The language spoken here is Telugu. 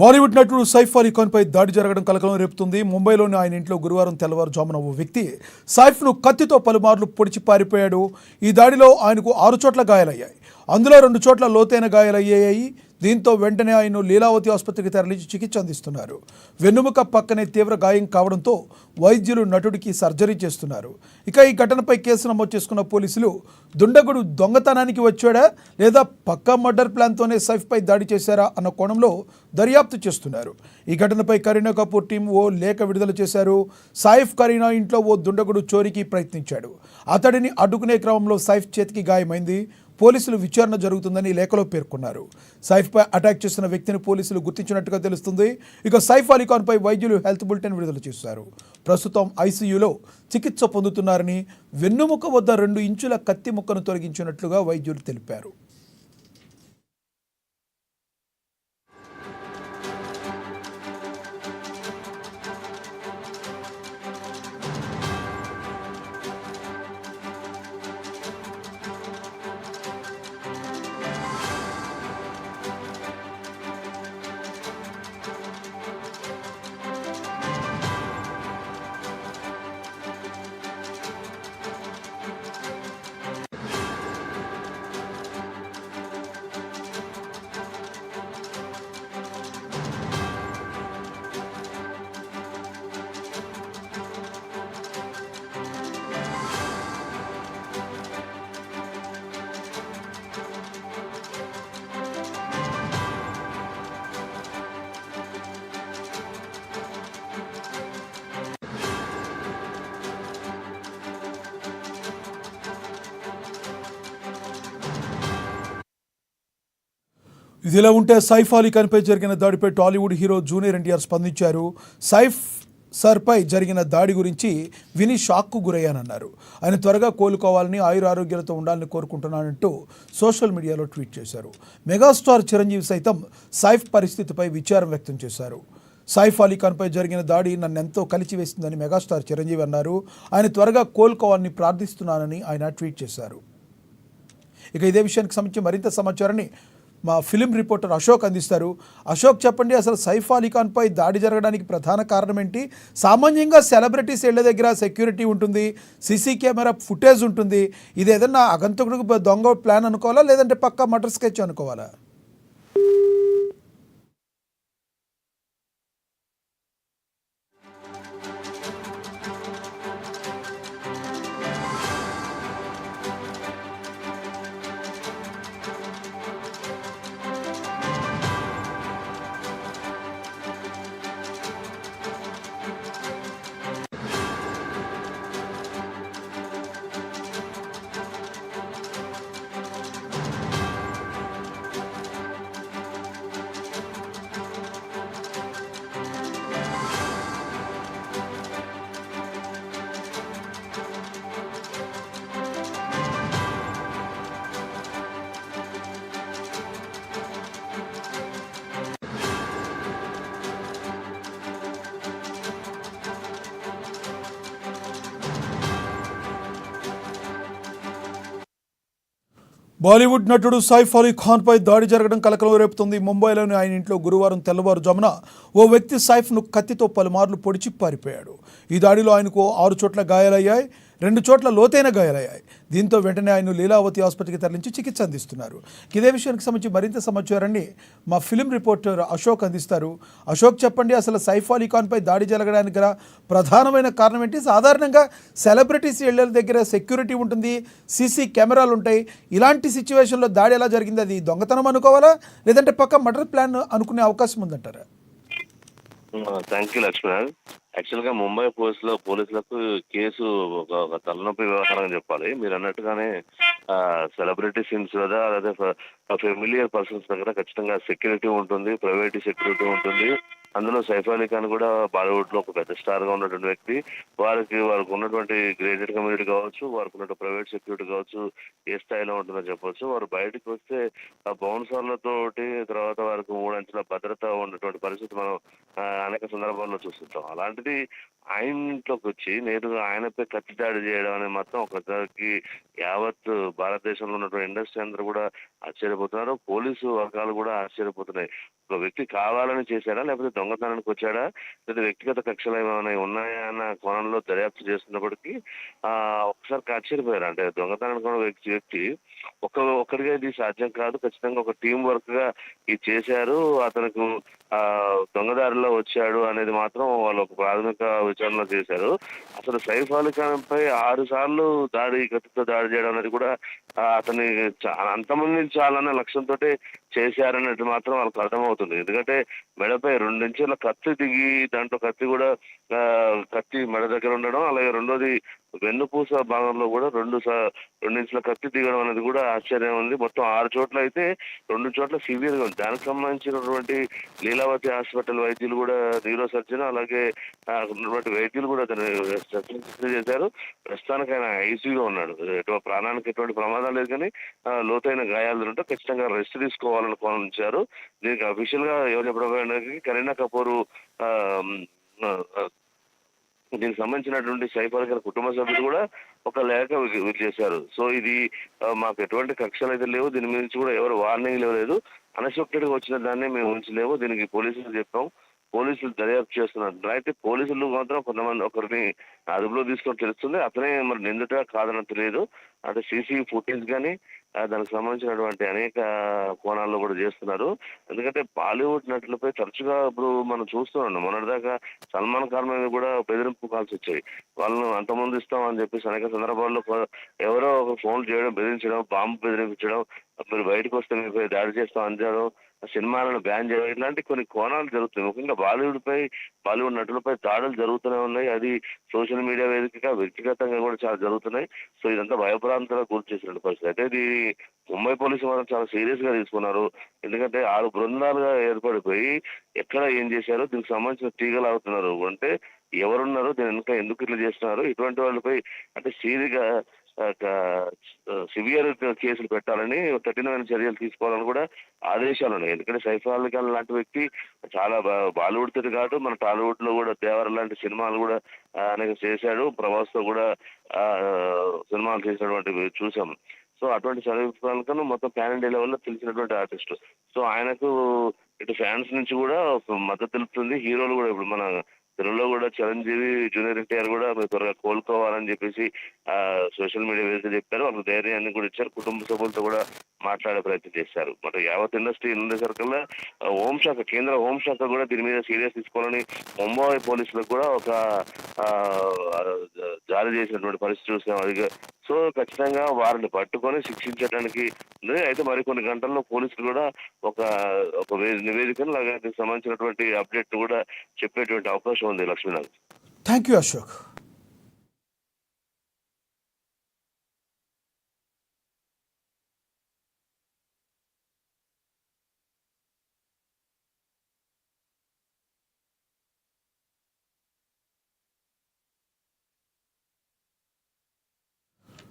బాలీవుడ్ నటుడు సైఫ్ అలీ ఖాన్ పై దాడి జరగడం కలకలం రేపుతుంది. ముంబైలోని ఆయన ఇంట్లో గురువారం తెల్లవారుజామున ఓ వ్యక్తి సైఫ్ను కత్తితో పలుమార్లు పొడిచి పారిపోయాడు. ఈ దాడిలో ఆయనకు 6 చోట్ల గాయాలయ్యాయి. అందులో 2 చోట్ల లోతైన గాయాలయ్యాయి. దీంతో వెంటనే ఆయన్ను లీలావతి ఆసుపత్రికి తరలించి చికిత్స అందిస్తున్నారు. వెన్నుముక పక్కనే తీవ్ర గాయం కావడంతో వైద్యులు నటుడికి సర్జరీ చేస్తున్నారు. ఇక ఈ ఘటనపై కేసు నమోదు చేసుకున్న పోలీసులు దుండగుడు దొంగతనానికి వచ్చాడా లేదా పక్కా మర్డర్ ప్లాన్తోనే సైఫ్పై దాడి చేశారా అన్న కోణంలో దర్యాప్తు చేస్తున్నారు. ఈ ఘటనపై కరీనా కపూర్ టీం ఓ లేఖ విడుదల చేశారు. సైఫ్ కరీనా ఇంట్లో ఓ దుండగుడు చోరీకి ప్రయత్నించాడు. అతడిని అడ్డుకునే క్రమంలో సైఫ్ చేతికి గాయమైంది. పోలీసులు విచారణ జరుగుతుందని లేఖలో పేర్కొన్నారు. సైఫ్పై అటాక్ చేసిన వ్యక్తిని పోలీసులు గుర్తించినట్టుగా తెలుస్తుంది. ఇక సైఫ్ అలీ ఖాన్పై వైద్యులు హెల్త్ బులెటిన్ విడుదల చేశారు. ప్రస్తుతం ఐసీయూలో చికిత్స పొందుతున్నారని, వెన్నుముక వద్ద 2 ఇంచుల కత్తి ముక్కను తొలగించినట్లుగా వైద్యులు తెలిపారు. ఇదిలా ఉంటే సైఫ్ అలీ ఖాన్పై జరిగిన దాడిపై టాలీవుడ్ హీరో జూనియర్ ఎన్టీఆర్ స్పందించారు. సైఫ్ సర్పై జరిగిన దాడి గురించి విని షాక్కు గురయ్యానన్నారు. ఆయన త్వరగా కోలుకోవాలని, ఆయురారోగ్యాలతో ఉండాలని కోరుకుంటున్నానంటూ సోషల్ మీడియాలో ట్వీట్ చేశారు. మెగాస్టార్ చిరంజీవి సైతం సైఫ్ పరిస్థితిపై విచారం వ్యక్తం చేశారు. సైఫ్ అలీ ఖాన్పై జరిగిన దాడి నన్నెంతో కలిచివేసిందని మెగాస్టార్ చిరంజీవి అన్నారు. ఆయన త్వరగా కోలుకోవాలని ప్రార్థిస్తున్నానని ఆయన ట్వీట్ చేశారు. ఇక ఇదే విషయానికి సంబంధించి మరింత సమాచారాన్ని మా ఫిలిం రిపోర్టర్ అశోక్ అందిస్తారు. అశోక్, చెప్పండి, అసలు సైఫ్ అలీ ఖాన్పై దాడి జరగడానికి ప్రధాన కారణం ఏంటి? సామాన్యంగా సెలబ్రిటీస్ ఇళ్ల దగ్గర సెక్యూరిటీ ఉంటుంది, సీసీ కెమెరా ఫుటేజ్ ఉంటుంది. ఇది ఏదన్నా అగంతకుడికి దొంగ ప్లాన్ అనుకోవాలా, లేదంటే పక్కా మర్డర్ స్కెచ్ అనుకోవాలా? బాలీవుడ్ నటుడు సైఫ్ అలీ ఖాన్పై దాడి జరగడం కలకలం రేపుతుంది. ముంబైలోని ఆయన ఇంట్లో గురువారం తెల్లవారుజామున ఓ వ్యక్తి సైఫ్ను కత్తితో పలుమార్లు పొడిచి పారిపోయాడు. ఈ దాడిలో ఆయనకు 6 చోట్ల గాయాలయ్యాయి. 2 చోట్ల లోతైన గాయాలయ్యాయి. దీంతో వెంటనే ఆయన లీలావతి ఆసుపత్రికి తరలించి చికిత్స అందిస్తున్నారు. ఇదే విషయానికి సంబంధించి మరింత సమాచారాన్ని మా ఫిలిం రిపోర్టర్ అశోక్ అందిస్తారు. అశోక్, చెప్పండి, అసలు సైఫ్ అలీ ఖాన్పై దాడి జరగడానికి గల ప్రధానమైన కారణం ఏంటి? సాధారణంగా సెలబ్రిటీస్ ఇళ్ల దగ్గర సెక్యూరిటీ ఉంటుంది, సీసీ కెమెరాలు ఉంటాయి. ఇలాంటి సిచ్యువేషన్లో దాడి ఎలా జరిగింది? అది దొంగతనం అనుకోవాలా, లేదంటే పక్క మర్డర్ ప్లాన్ అనుకునే అవకాశం ఉందంటారా? Thank you Lakshman. యాక్చువల్గా ముంబై పోలీసులకు కేసు ఒక తలనొప్పి వ్యవహారం చెప్పాలి. మీరు అన్నట్టుగానే సెలబ్రిటీ సీన్స్ కదా, అదే ఫెమిలియర్ పర్సన్స్ దగ్గర ఖచ్చితంగా సెక్యూరిటీ ఉంటుంది, ప్రైవేట్ సెక్యూరిటీ ఉంటుంది, అందులో సైఫ్ అలీ ఖాన్ కూడా బాలీవుడ్ లో ఒక పెద్ద స్టార్ గా ఉన్నటువంటి వ్యక్తి. వారికి ఉన్నటువంటి గ్రేడెడ్ కమ్యూనిటీ కావచ్చు, వారికి ఉన్నటువంటి ప్రైవేట్ సెక్యూరిటీ కావచ్చు, ఏ స్థాయిలో ఉంటుందో చెప్పొచ్చు. వారు బయటకు వస్తే ఆ బౌన్సర్లతోటి తర్వాత వారికి 3 అంచెల భద్రత ఉన్నటువంటి పరిస్థితి మనం అనేక సందర్భాల్లో చూస్తుంటాం. అలాంటిది ఆయన ఇంట్లోకి వచ్చి నేరుగా ఆయనపై కత్తి దాడి చేయడం అనేది మాత్రం ఒకసారికి యావత్ భారతదేశంలో ఉన్నటువంటి ఇండస్ట్రీ అందరూ కూడా ఆశ్చర్యపోతున్నారు. పోలీసు వర్గాలు కూడా ఆశ్చర్యపోతున్నాయి. ఒక వ్యక్తి కావాలని చేశాడా, లేకపోతే దొంగతనానికి వచ్చాడా, లేదా వ్యక్తిగత కక్షలు ఏమైనా ఉన్నాయా అన్న కోణంలో దర్యాప్తు చేస్తున్నప్పటికీ ఒకసారి ఆశ్చర్యపోయారు. అంటే దొంగతనానికి కూడా వ్యక్తి ఒక్కడిగా ఇది సాధ్యం కాదు, ఖచ్చితంగా ఒక టీం వర్క్ గా ఇది చేశారు, అతనికి దొంగదారిలో వచ్చాడు అనేది మాత్రం వాళ్ళు ఒక ప్రాథమిక విచారణ చేశారు. అసలు సైఫ్ అలీ ఖాన్ పై 6 సార్లు కత్తితో దాడి చేయడం అనేది కూడా అతన్ని అంతమొందించాలన్న లక్ష్యంతో చేశారన్నట్టు మాత్రం వాళ్ళకి అర్థమవుతుంది. ఎందుకంటే మెడపై 2 ఇంచుల కత్తి దిగి దాంట్లో కత్తి మెడ దగ్గర ఉండడం, అలాగే రెండోది వెన్నుపూస భాగంలో కూడా 2 ఇంచుల కత్తి దిగడం అనేది కూడా ఆశ్చర్యం ఉంది. మొత్తం 6 చోట్ల అయితే 2 చోట్ల సివియర్ గా ఉంది. దానికి సంబంధించినటువంటి లీలావతి హాస్పిటల్ వైద్యులు కూడా, న్యూరో సర్జన్ అలాగే ఉన్నటువంటి వైద్యులు కూడా శస్త్రచికిత్స చేశారు. ప్రస్తుతానికి ఆయన ఐసీయూలో ఉన్నాడు. ప్రాణానికి ఎటువంటి ప్రమాదం లేదు, కానీ లోతైన గాయాలు ఉంటే ఖచ్చితంగా రెస్ట్ తీసుకోవాలని కోరించారు. దీనికి అఫీషియల్ గా ఎవరు చెప్పడానికి కరీనా కపూర్ దీనికి సంబంధించినటువంటి సైఫ్ అలీ ఖాన్ కుటుంబ సభ్యులు కూడా ఒక లేఖ చేశారు. సో ఇది మాకు ఎటువంటి కక్షలు అయితే లేవు, దీని నుంచి కూడా ఎవరు వార్నింగ్ లేదు, అన్ఎక్స్పెక్టెడ్ గా వచ్చిన దాన్ని మేము ఉంచలేము, దీనికి పోలీసులు చెప్పాం, పోలీసులు దర్యాప్తు చేస్తున్నారు. అయితే పోలీసులు మాత్రం కొంతమంది ఒకరిని అదుపులో తీసుకొని తెలుస్తుంది. అతనే మరి నిందితుడా కాదని తెలియదు. అంటే సీసీ ఫుటేజ్ కానీ దానికి సంబంధించినటువంటి అనేక కోణాల్లో కూడా చేస్తున్నారు. ఎందుకంటే బాలీవుడ్ నటులపై తరచుగా ఇప్పుడు మనం చూస్తున్నాం. మొన్నటిదాకా సల్మాన్ ఖాన్ మీద కూడా బెదిరింపు కాల్స్ వచ్చాయి. వాళ్ళను అంతమంది ఇస్తాం అని చెప్పేసి అనేక సందర్భాల్లో ఎవరో ఒక ఫోన్ చేయడం, బెదిరించడం, బాంబు బెదిరించడం, మీరు బయటకు వస్తే మీపై దాడి చేస్తాం అనడం, సినిమాలను బ్యాన్ చేయడం, ఇలాంటి కొన్ని కోణాలు జరుగుతున్నాయి. ముఖ్యంగా బాలీవుడ్ నటులపై దాడులు జరుగుతూనే ఉన్నాయి. అది సోషల్ మీడియా వేదికగా, వ్యక్తిగతంగా కూడా చాలా జరుగుతున్నాయి. సో ఇదంతా భయభ్రాంతులకు గురి చేసిన పరిస్థితి. అయితే ఇది ముంబై పోలీసులు మాత్రం చాలా సీరియస్ గా తీసుకున్నారు. ఎందుకంటే 6 బృందాలుగా ఏర్పడిపోయి ఎక్కడ ఏం చేశారో దీనికి సంబంధించిన తీగలు అవుతున్నారు. అంటే ఎవరున్నారు, దీని వెనుక ఎందుకు ఇట్లా చేస్తున్నారు, ఇటువంటి వాళ్ళపై అంటే సివియర్ కేసులు పెట్టాలని, కఠినమైన చర్యలు తీసుకోవాలని కూడా ఆదేశాలు ఉన్నాయి. ఎందుకంటే సైఫ్ అలీ ఖాన్ లాంటి వ్యక్తి చాలా బాలీవుడ్ తోటి కాదు, మన టాలీవుడ్ లో కూడా దేవర లాంటి సినిమాలు కూడా అనేక చేశాడు, ప్రభాస్ తో కూడా సినిమాలు చేసినటువంటివి చూసాం. సో అటువంటి సైఫ్ అలీ ఖాన్ మొత్తం పాన్ ఇండియా లెవెల్లో తెలిసినటువంటి ఆర్టిస్ట్. సో ఆయనకు ఇటు ఫ్యాన్స్ నుంచి కూడా మద్దతు తెలుపుతుంది. హీరోలు కూడా ఇప్పుడు మన తెలుగులో కూడా చిరంజీవి, జూనియర్ ఎన్టీఆర్ కూడా మీరు త్వరగా కోలుకోవాలని చెప్పేసి సోషల్ మీడియా వేదిక చెప్పారు. వాళ్ళకి ధైర్యాన్ని కూడా ఇచ్చారు. కుటుంబ సభ్యులతో కూడా మాట్లాడే ప్రయత్నం చేశారు. మరి యావత్ ఇండస్ట్రీ ఉండే సరికల్లా కేంద్ర హోంశాఖ కూడా దీని మీద సీరియస్ తీసుకోవాలని ముంబై పోలీసులకు కూడా ఒక జారీ చేసినటువంటి పరిస్థితి చూసాం. అది సో ఖచ్చితంగా వారిని పట్టుకొని శిక్షించడానికి ఉంది. అయితే మరికొన్ని గంటల్లో పోలీసులు కూడా ఒక నివేదికను దీనికి సంబంధించినటువంటి అప్డేట్ కూడా చెప్పేటువంటి అవకాశం ఉంది. లక్ష్మీనాథ్. Thank you Ashok.